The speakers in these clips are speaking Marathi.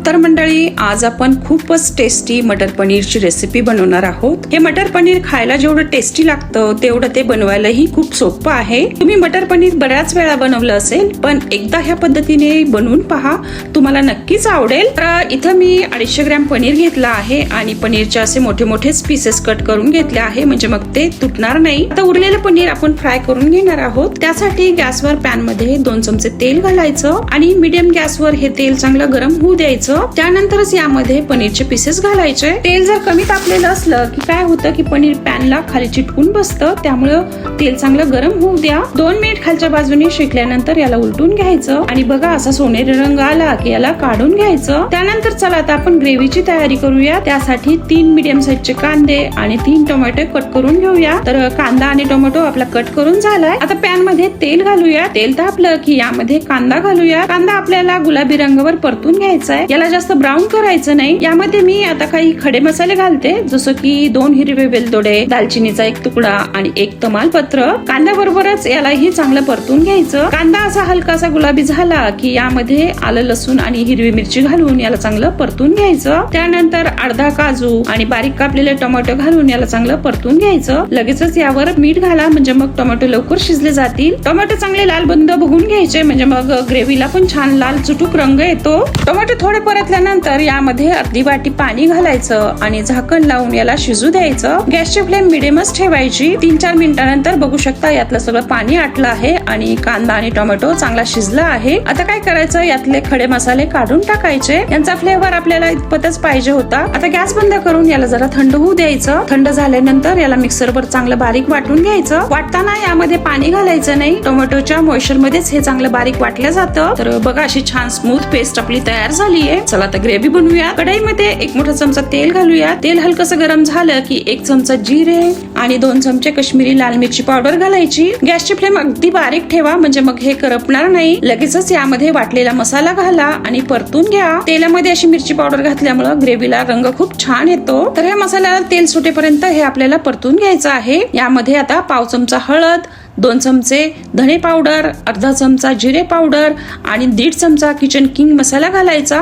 तर मंडळी, आज आपण खूपच टेस्टी मटर पनीरची रेसिपी बनवणार आहोत। हे मटर पनीर खायला जेवढं टेस्टी लागतं तेवढं ते बनवायलाही खूप सोपं आहे। तुम्ही मटर पनीर बऱ्याच वेळा बनवलं असेल, पण एकदा ह्या पद्धतीने बनवून पहा, तुम्हाला नक्कीच आवडेल। तर इथं मी 250 ग्रॅम पनीर घेतला आहे आणि पनीरचे असे मोठे मोठे पीसेस कट करून घेतले आहे, म्हणजे मग ते तुटणार नाही। आता उरलेलं पनीर आपण फ्राय करून घेणार आहोत। त्यासाठी गॅसवर पॅन मध्ये 2 चमचे तेल घालायचं आणि मीडियम गॅसवर हे तेल चांगलं गरम होऊ द्यायचं। त्यानंतरच यामध्ये पनीरचे पीसेस घालायचे। तेल जर कमी तापलेलं असलं की काय होतं की पनीर पॅनला खाली चिटकून बसतं, त्यामुळे तेल चांगलं गरम होऊ द्या। 2 मिनिट खालच्या बाजूने शेकल्यानंतर याला उलटून घ्यायचं आणि बघा असा सोनेरी रंग आला की याला काढून घ्यायचं। त्यानंतर चला आता आपण ग्रेव्हीची तयारी करूया। त्यासाठी 3 मीडियम साईजचे कांदे आणि 3 टोमॅटो कट करून घेऊया। तर कांदा आणि टोमॅटो आपला कट करून झालाय। आता पॅन मध्ये तेल घालूया। तेल तापलं की यामध्ये कांदा घालूया। कांदा आपल्याला गुलाबी रंगावर परतून घ्यायचा आहे, याला जास्त ब्राऊन करायचं नाही। यामध्ये मी आता काही खडे मसाले घालते, जसं की 2 हिरवे वेलदोडे, दालचिनीचा 1 तुकडा आणि 1 तमालपत्र। कांद्याबरोबरच यालाही चांगलं परतून घ्यायचं। कांदा असा हलकासा गुलाबी झाला की यामध्ये आलं लसूण आणि हिरवी मिरची घालून याला चांगलं परतून घ्यायचं। त्यानंतर अर्धा काजू आणि बारीक कापलेले टोमॅटो घालून याला चांगलं परतून घ्यायचं। लगेचच यावर मीठ घाला, म्हणजे मग टोमॅटो लवकर शिजले जातील। टोमॅटो चांगले लाल बुंद बघून घ्यायचे, म्हणजे मग ग्रेव्हीला पण छान लाल चुटूक रंग येतो। टोमॅटो थोडे परतल्यानंतर यामध्ये अर्धी वाटी पाणी घालायचं आणि झाकण लावून याला शिजू द्यायचं। गॅसची फ्लेम मिडियमच ठेवायची। 3-4 मिनिटांनंतर बघू शकता यातलं सगळं पाणी आटलं आहे आणि कांदा आणि टोमॅटो चांगला शिजला आहे। आता काय करायचं, यातले खडे मसाले काढून टाकायचे। यांचा फ्लेवर आपल्याला इतपतच पाहिजे होता। आता गॅस बंद करून याला जरा थंड होऊ द्यायचं। थंड झाल्यानंतर याला मिक्सरवर चांगलं बारीक वाटून घ्यायचं। वाटताना यामध्ये पाणी घालायचं नाही, टोमॅटोच्या मॉइश्चर मध्येच हे चांगलं बारीक वाटलं जातं। तर बघा अशी छान स्मूथ पेस्ट आपली तयार झालीये। चला आता ग्रेव्ही बनवूया। कढईमध्ये 1 मोठा चमचा तेल घालूया। तेल हलकसं गरम झालं की 1 चमचा जिरे आणि 2 चमचे काश्मीरी लाल मिरची पावडर घालायची। गॅसची फ्लेम अगदी बारीक ठेवा, म्हणजे मग हे करपणार नाही। लगेचच यामध्ये वाटलेला मसाला घाला आणि परतून घ्या। तेलामध्ये अशी मिरची पावडर घातल्यामुळे ग्रेव्हीला रंग खूप छान येतो। तर या मसाल्याला तेल सुटेपर्यंत हे आपल्याला परतून घ्यायचं आहे। यामध्ये आता पाव चमचा हळद, 2 चमचे धने पावडर, अर्धा चमचा जिरे पावडर आणि 1.5 चमचा किचन किंग मसाला घालायचा।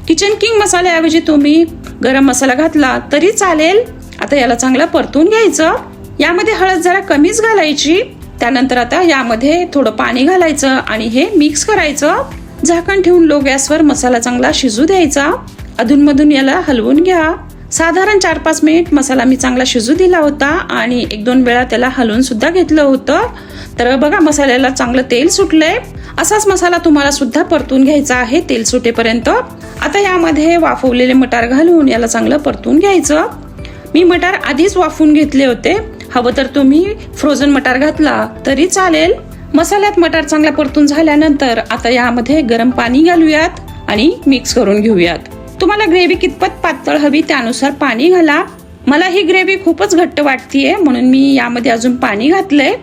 किचन किंग मसाल्याऐवजी तुम्ही गरम मसाला घातला तरी चालेल। आता याला चांगलं परतून घ्यायचं। यामध्ये हळद जरा कमीच घालायची। त्यानंतर आता यामध्ये थोडं पाणी घालायचं आणि हे मिक्स करायचं। झाकण ठेवून लो गॅसवर मसाला चांगला शिजू द्यायचा। अधूनमधून याला हलवून घ्या। साधारण 4-5 मिनिट मसाला मी चांगला शिजू दिला होता आणि 1-2 वेळा त्याला हलवून सुद्धा घेतलं होतं। तर बघा मसाल्याला चांगलं तेल सुटलंय। असाच मसाला तुम्हाला सुद्धा परतून घ्यायचा आहे तेल सुटेपर्यंत। आता यामध्ये वाफवलेले मटार घालून याला चांगलं परतून घ्यायचं। मी मटार आधीच वाफवून घेतले होते, हवं तर तुम्ही फ्रोझन मटार घातला तरी चालेल। मसाल्यात मटार चांगला परतून झाल्यानंतर आता यामध्ये गरम पाणी घालूयात आणि मिक्स करून घेऊयात। तुम्हाला ग्रेव्ही कितपत पातळ हवी त्यानुसार पाणी घाला। मला ही ग्रेव्ही खूपच घट्ट वाटतीये, म्हणून मी यामध्ये अजून पाणी घातलंय।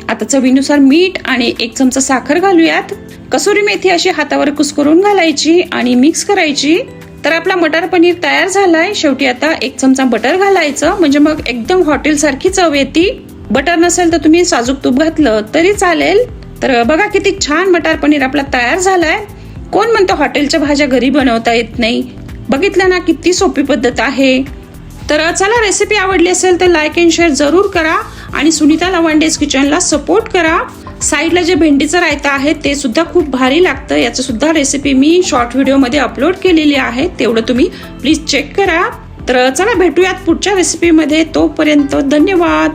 आता चवीनुसार मीठ आणि 1 चमचा साखर घालूयात। कसुरी मेथी अशी हातावर कुस्करून घालायची आणि मिक्स करायची। तर आपला मटर पनीर तयार झालाय। शेवटी आता 1 चमचा बटर घालायचं, म्हणजे मग एकदम हॉटेल सारखी चव येते। बटर नसेल तर तुम्ही साजूक तूप घातलं तरी चालेल। तर बघा किती छान मटर पनीर आपला तयार झालाय। कोण म्हणतं हॉटेलच्या भाज्या घरी बनवता येत नाही? बघितलं ना, किती सोपी पद्धत आहे। तर चला, रेसिपी आवडली असेल तर लाईक अँड शेअर जरूर करा आणि सुनीता लवांडेज किचनला सपोर्ट करा। साईडला जे भेंडीचं रायता आहे ते सुद्धा खूप भारी लागतं। याचं सुद्धा रेसिपी मी शॉर्ट व्हिडिओ मध्ये अपलोड केलेली आहे, तेवढं तुम्ही प्लीज चेक करा। तर चला भेटूयात पुढच्या रेसिपी मध्ये। तोपर्यंत धन्यवाद।